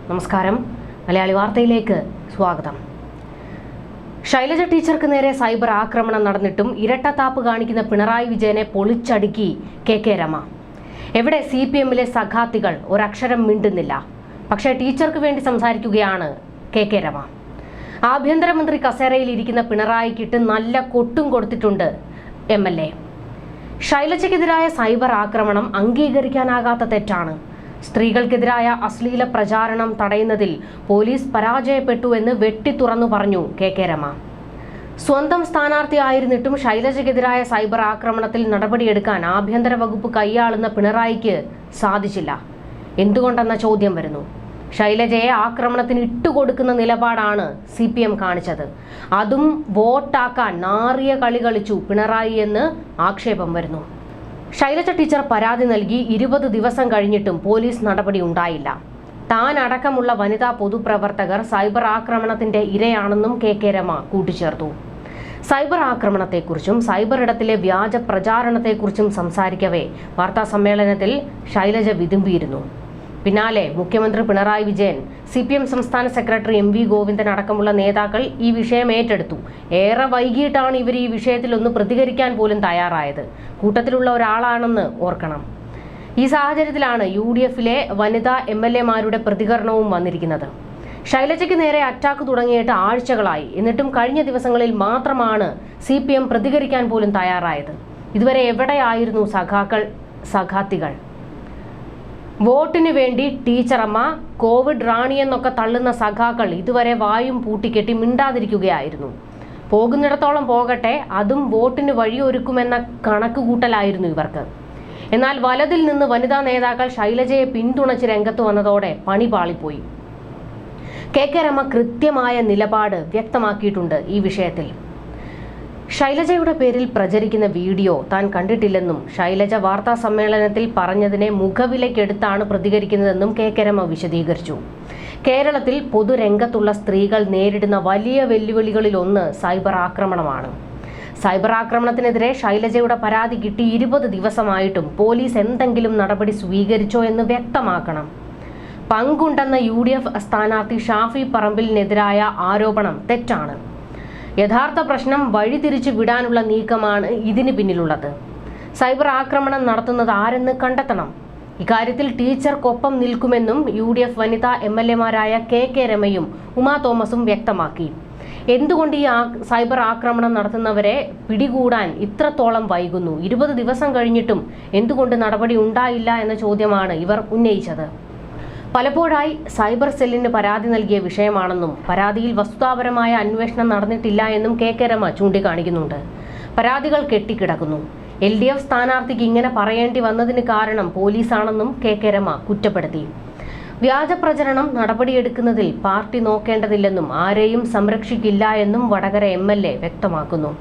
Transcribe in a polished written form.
നമസ്കാരം. മലയാളി വാർത്തയിലേക്ക് സ്വാഗതം. ശൈലജ ടീച്ചർക്ക് നേരെ സൈബർ ആക്രമണം നടന്നിട്ടും ഇരട്ടത്താപ്പ് കാണിക്കുന്ന പിണറായി വിജയനെ പൊളിച്ചടുക്കി കെ രമ. എവിടെ CPM-ലെ സഖാത്തികൾ? ഒരക്ഷരം മിണ്ടുന്നില്ല. പക്ഷേ ടീച്ചർക്ക് വേണ്ടി സംസാരിക്കുകയാണ് കെ രമ. ആഭ്യന്തരമന്ത്രി കസേരയിൽ ഇരിക്കുന്ന പിണറായിക്കിട്ട് നല്ല കൊട്ടും കൊടുത്തിട്ടുണ്ട് MLA. ശൈലജയ്ക്കെതിരായ സൈബർ ആക്രമണം അംഗീകരിക്കാനാകാത്ത തെറ്റാണ്. സ്ത്രീകൾക്കെതിരായ അശ്ലീല പ്രചാരണം തടയുന്നതിൽ പോലീസ് പരാജയപ്പെട്ടു എന്ന് വെട്ടിത്തുറന്നു പറഞ്ഞു കെ രമ. സ്വന്തം സ്ഥാനാർത്ഥിയായിരുന്നിട്ടും ശൈലജയ്ക്കെതിരായ സൈബർ ആക്രമണത്തിൽ നടപടിയെടുക്കാൻ ആഭ്യന്തര വകുപ്പ് കൈയാളുന്ന പിണറായിക്ക് സാധിച്ചില്ല. എന്തുകൊണ്ടെന്ന ചോദ്യം വരുന്നു. ശൈലജയെ ആക്രമണത്തിന് ഇട്ടുകൊടുക്കുന്ന നിലപാടാണ് CPM കാണിച്ചത്. അതും വോട്ടാക്കാൻ നാറിയ കളി കളിച്ചു പിണറായി എന്ന് ആക്ഷേപം വരുന്നു. ശൈലജ ടീച്ചർ പരാതി നൽകി 20 ദിവസം കഴിഞ്ഞിട്ടും പോലീസ് നടപടി ഉണ്ടായില്ല. താൻ അടക്കമുള്ള വനിതാ പൊതുപ്രവർത്തകർ സൈബർ ആക്രമണത്തിന്റെ ഇരയാണെന്നും കെ രമ കൂട്ടിച്ചേർത്തു. സൈബർ ആക്രമണത്തെക്കുറിച്ചും സൈബർ ഇടത്തിലെ വ്യാജ പ്രചാരണത്തെക്കുറിച്ചും സംസാരിക്കവേ വാർത്താ സമ്മേളനത്തിൽ ശൈലജ വിതുമ്പിയിരുന്നു. പിന്നാലെ മുഖ്യമന്ത്രി പിണറായി വിജയൻ, CPM സംസ്ഥാന സെക്രട്ടറി MV ഗോവിന്ദൻ അടക്കമുള്ള നേതാക്കൾ ഈ വിഷയം ഏറ്റെടുത്തു. ഏറെ വൈകിട്ടാണ് ഇവർ ഈ വിഷയത്തിൽ ഒന്ന് പ്രതികരിക്കാൻ പോലും തയ്യാറായത്. കൂട്ടത്തിലുള്ള ഒരാളാണെന്ന് ഓർക്കണം. ഈ സാഹചര്യത്തിലാണ് UDF-ലെ വനിതാ MLA-മാരുടെ പ്രതികരണവും വന്നിരിക്കുന്നത്. ശൈലജയ്ക്ക് നേരെ അറ്റാക്ക് തുടങ്ങിയിട്ട് ആഴ്ചകളായി. എന്നിട്ടും കഴിഞ്ഞ ദിവസങ്ങളിൽ മാത്രമാണ് CPM പ്രതികരിക്കാൻ പോലും തയ്യാറായത്. ഇതുവരെ എവിടെയായിരുന്നു സഖാത്തികൾ? വോട്ടിന് വേണ്ടി ടീച്ചറമ്മ, കോവിഡ് റാണി എന്നൊക്കെ തള്ളുന്ന സഖാക്കൾ ഇതുവരെ വായും പൂട്ടിക്കെട്ടി മിണ്ടാതിരിക്കുകയായിരുന്നു. പോകുന്നിടത്തോളം പോകട്ടെ, അതും വോട്ടിന് വഴിയൊരുക്കുമെന്ന കണക്കുകൂട്ടലായിരുന്നു ഇവർക്ക്. എന്നാൽ വലതിൽ നിന്ന് വനിതാ നേതാക്കൾ ശൈലജയെ പിന്തുണച്ച് രംഗത്ത് വന്നതോടെ പണി പാളിപ്പോയി. കെ രമ കൃത്യമായ നിലപാട് വ്യക്തമാക്കിയിട്ടുണ്ട് ഈ വിഷയത്തിൽ. ശൈലജയുടെ പേരിൽ പ്രചരിക്കുന്ന വീഡിയോ താൻ കണ്ടിട്ടില്ലെന്നും ശൈലജ വാർത്താ സമ്മേളനത്തിൽ പറഞ്ഞതിനെ മുഖവിലക്കെടുത്താണ് പ്രതികരിക്കുന്നതെന്നും കെ രമ വിശദീകരിച്ചു. കേരളത്തിൽ പൊതുരംഗത്തുള്ള സ്ത്രീകൾ നേരിടുന്ന വലിയ വെല്ലുവിളികളിലൊന്ന് സൈബർ ആക്രമണമാണ്. സൈബർ ആക്രമണത്തിനെതിരെ ശൈലജയുടെ പരാതി കിട്ടി 20 ദിവസമായിട്ടും പോലീസ് എന്തെങ്കിലും നടപടി സ്വീകരിച്ചോ എന്ന് വ്യക്തമാക്കണം. പങ്കുണ്ടെന്ന UDF സ്ഥാനാർത്ഥി ഷാഫി പറമ്പിലിനെതിരായ ആരോപണം തെറ്റാണ്. യഥാർത്ഥ പ്രശ്നം വഴിതിരിച്ചു വിടാനുള്ള നീക്കമാണ് ഇതിന് പിന്നിലുള്ളത്. സൈബർ ആക്രമണം നടത്തുന്നത് ആരെന്ന് കണ്ടെത്തണം. ഇക്കാര്യത്തിൽ ടീച്ചർക്കൊപ്പം നിൽക്കുമെന്നും UDF വനിതാ MLA-മാരായ കെ രമയും ഉമാ തോമസും വ്യക്തമാക്കി. എന്തുകൊണ്ട് ഈ സൈബർ ആക്രമണം നടത്തുന്നവരെ പിടികൂടാൻ ഇത്രത്തോളം വൈകുന്നു? 20 ദിവസം കഴിഞ്ഞിട്ടും എന്തുകൊണ്ട് നടപടി ഉണ്ടായില്ല എന്ന ചോദ്യമാണ് ഇവർ ഉന്നയിച്ചത്. പലപ്പോഴായി സൈബർ സെല്ലിന് പരാതി നൽകിയ വിഷയമാണെന്നും പരാതിയിൽ വസ്തുതാപരമായ അന്വേഷണം നടന്നിട്ടില്ല എന്നും കെ രമ ചൂണ്ടിക്കാണിക്കുന്നുണ്ട്. പരാതികൾ കെട്ടിക്കിടക്കുന്നു. LDF സ്ഥാനാർത്ഥിക്ക് ഇങ്ങനെ പറയേണ്ടി വന്നതിന് കാരണം പോലീസാണെന്നും കെ രമ കുറ്റപ്പെടുത്തി. വ്യാജ പ്രചരണം നടപടിയെടുക്കുന്നതിൽ പാർട്ടി നോക്കേണ്ടതില്ലെന്നും ആരെയും സംരക്ഷിക്കില്ല എന്നും വടകര MLA വ്യക്തമാക്കുന്നു.